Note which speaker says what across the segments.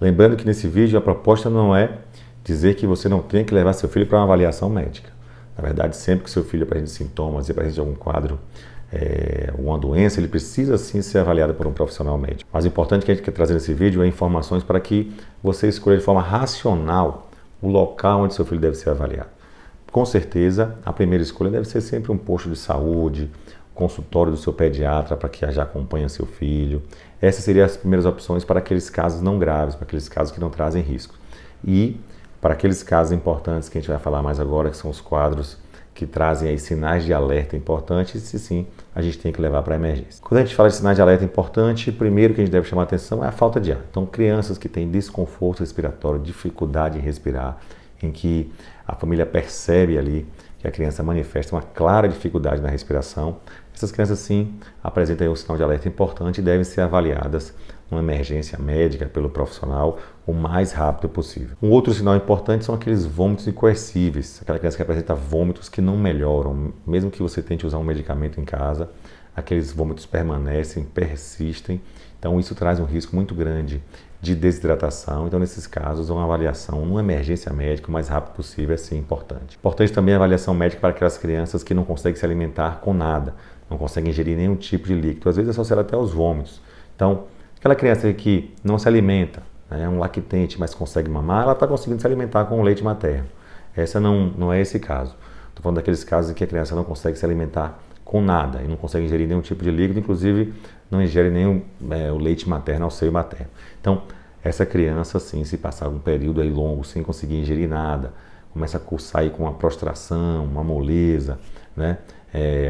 Speaker 1: Lembrando que nesse vídeo a proposta não é dizer que você não tem que levar seu filho para uma avaliação médica. Na verdade, sempre que seu filho apresenta sintomas e apresenta algum quadro, alguma doença, ele precisa sim ser avaliado por um profissional médico. Mas o importante que a gente quer trazer nesse vídeo é informações para que você escolha de forma racional o local onde seu filho deve ser avaliado. Com certeza, a primeira escolha deve ser sempre um posto de saúde, consultório do seu pediatra para que já acompanhe seu filho. Essas seriam as primeiras opções para aqueles casos não graves, para aqueles casos que não trazem risco. E para aqueles casos importantes que a gente vai falar mais agora, que são os quadros que trazem aí sinais de alerta importantes, e sim, a gente tem que levar para a emergência. Quando a gente fala de sinais de alerta importante, primeiro que a gente deve chamar a atenção é a falta de ar. Então, crianças que têm desconforto respiratório, dificuldade em respirar, em que a família percebe ali que a criança manifesta uma clara dificuldade na respiração, essas crianças sim apresentam um sinal de alerta importante e devem ser avaliadas numa emergência médica pelo profissional o mais rápido possível. Um outro sinal importante são aqueles vômitos incoercíveis, aquela criança que apresenta vômitos que não melhoram, mesmo que você tente usar um medicamento em casa, aqueles vômitos permanecem, persistem, então isso traz um risco muito grande de desidratação. Então, nesses casos, uma avaliação numa emergência médica o mais rápido possível é sim importante. Importante também a avaliação médica para aquelas crianças que não conseguem se alimentar com nada, não conseguem ingerir nenhum tipo de líquido, às vezes associado até aos vômitos. Então, aquela criança que não se alimenta, é um lactente, mas consegue mamar, ela está conseguindo se alimentar com o leite materno. Essa não é esse caso. Estou falando daqueles casos em que a criança não consegue se alimentar com nada e não consegue ingerir nenhum tipo de líquido, inclusive não ingere nem o leite materno ao seio materno. Então, essa criança, sim, se passar um período aí longo sem conseguir ingerir nada, começa a cursar aí com uma prostração, uma moleza, né?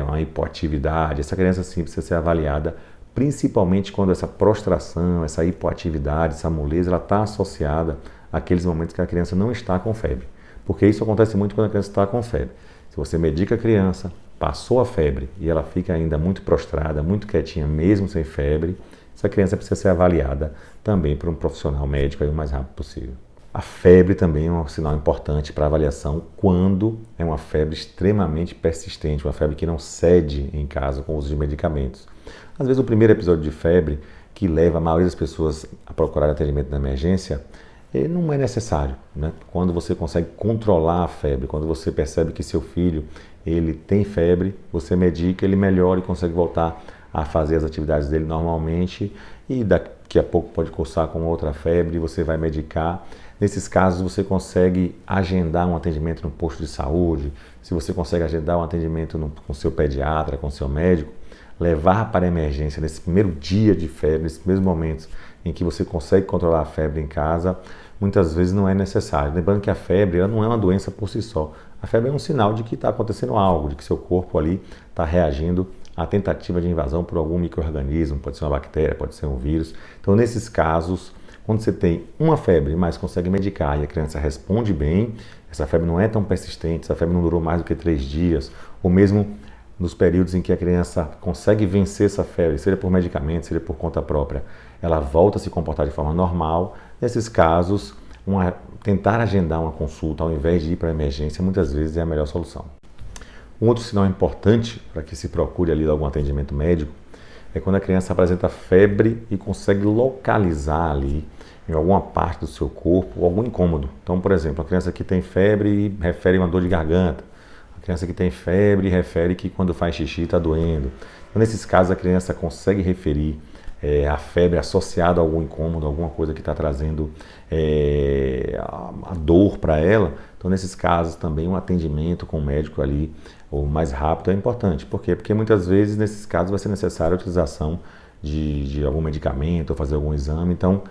Speaker 1: Uma hipoatividade, essa criança sim precisa ser avaliada, principalmente quando essa prostração, essa hipoatividade, essa moleza, ela está associada àqueles momentos que a criança não está com febre. Porque isso acontece muito quando a criança está com febre. Se você medica a criança, passou a febre e ela fica ainda muito prostrada, muito quietinha, mesmo sem febre, essa criança precisa ser avaliada também por um profissional médico aí o mais rápido possível. A febre também é um sinal importante para avaliação quando é uma febre extremamente persistente, uma febre que não cede em casa com o uso de medicamentos. Às vezes o primeiro episódio de febre que leva a maioria das pessoas a procurar atendimento na emergência não é necessário, né? Quando você consegue controlar a febre, quando você percebe que seu filho ele tem febre, você medica, ele melhora e consegue voltar a fazer as atividades dele normalmente e daqui a pouco pode cursar com outra febre, você vai medicar. Nesses casos você consegue agendar um atendimento no posto de saúde, se você consegue agendar um atendimento com seu pediatra, com seu médico, levar para a emergência nesse primeiro dia de febre, nesses primeiros momentos em que você consegue controlar a febre em casa, muitas vezes não é necessário. Lembrando que a febre ela não é uma doença por si só. A febre é um sinal de que está acontecendo algo, de que seu corpo ali está reagindo à tentativa de invasão por algum micro-organismo, pode ser uma bactéria, pode ser um vírus. Então, nesses casos, quando você tem uma febre, mas consegue medicar e a criança responde bem, essa febre não é tão persistente, essa febre não durou mais do que 3 dias, ou mesmo nos períodos em que a criança consegue vencer essa febre, seja por medicamento, seja por conta própria, ela volta a se comportar de forma normal. Nesses casos, tentar agendar uma consulta ao invés de ir para a emergência, muitas vezes é a melhor solução. Um outro sinal importante para que se procure ali algum atendimento médico é quando a criança apresenta febre e consegue localizar ali em alguma parte do seu corpo algum incômodo. Então, por exemplo, a criança que tem febre e refere uma dor de garganta, a criança que tem febre refere que quando faz xixi está doendo. Então, nesses casos, a criança consegue referir a febre associada a algum incômodo, alguma coisa que está trazendo a dor para ela. Então, nesses casos, também um atendimento com o médico ali, o mais rápido, é importante. Por quê? Porque muitas vezes, nesses casos, vai ser necessária a utilização de algum medicamento ou fazer algum exame. Então,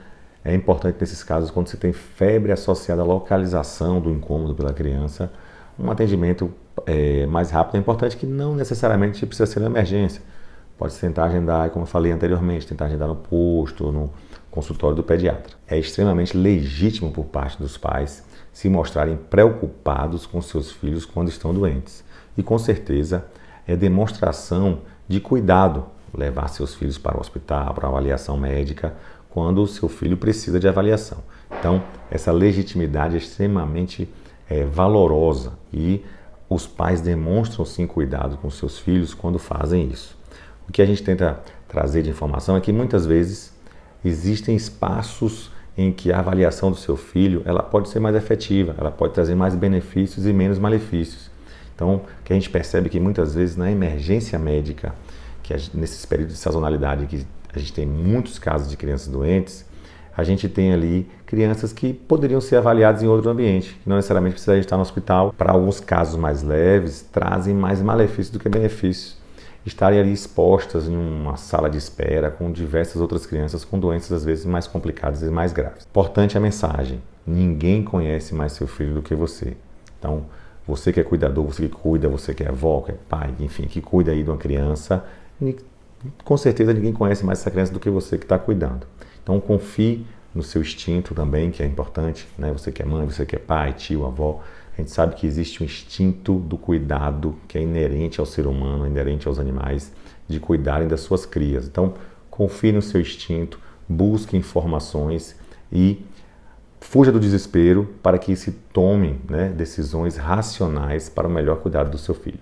Speaker 1: é importante nesses casos, quando você tem febre associada à localização do incômodo pela criança, um atendimento mais rápido é importante, que não necessariamente precisa ser uma emergência. Pode tentar agendar, como eu falei anteriormente, tentar agendar no posto, no consultório do pediatra. É extremamente legítimo por parte dos pais se mostrarem preocupados com seus filhos quando estão doentes. E com certeza é demonstração de cuidado levar seus filhos para o hospital, para a avaliação médica, quando o seu filho precisa de avaliação. Então, essa legitimidade é extremamente valorosa e os pais demonstram sim cuidado com seus filhos quando fazem isso. O que a gente tenta trazer de informação é que muitas vezes existem espaços em que a avaliação do seu filho ela pode ser mais efetiva, ela pode trazer mais benefícios e menos malefícios. Então, que a gente percebe que muitas vezes na emergência médica, nesses períodos de sazonalidade que a gente tem muitos casos de crianças doentes, a gente tem ali crianças que poderiam ser avaliadas em outro ambiente, que não necessariamente precisaria estar no hospital. Para alguns casos mais leves, trazem mais malefícios do que benefícios. Estarem ali expostas em uma sala de espera com diversas outras crianças com doenças às vezes mais complicadas e mais graves. Importante a mensagem: ninguém conhece mais seu filho do que você. Então, você que é cuidador, você que cuida, você que é avó, que é pai, enfim, que cuida aí de uma criança, com certeza ninguém conhece mais essa criança do que você que está cuidando. Então confie no seu instinto também, que é importante, né? Você que é mãe, você que é pai, tio, avó, a gente sabe que existe um instinto do cuidado que é inerente ao ser humano, inerente aos animais, de cuidarem das suas crias. Então confie no seu instinto, busque informações e fuja do desespero para que se tomem, né, decisões racionais para o melhor cuidado do seu filho.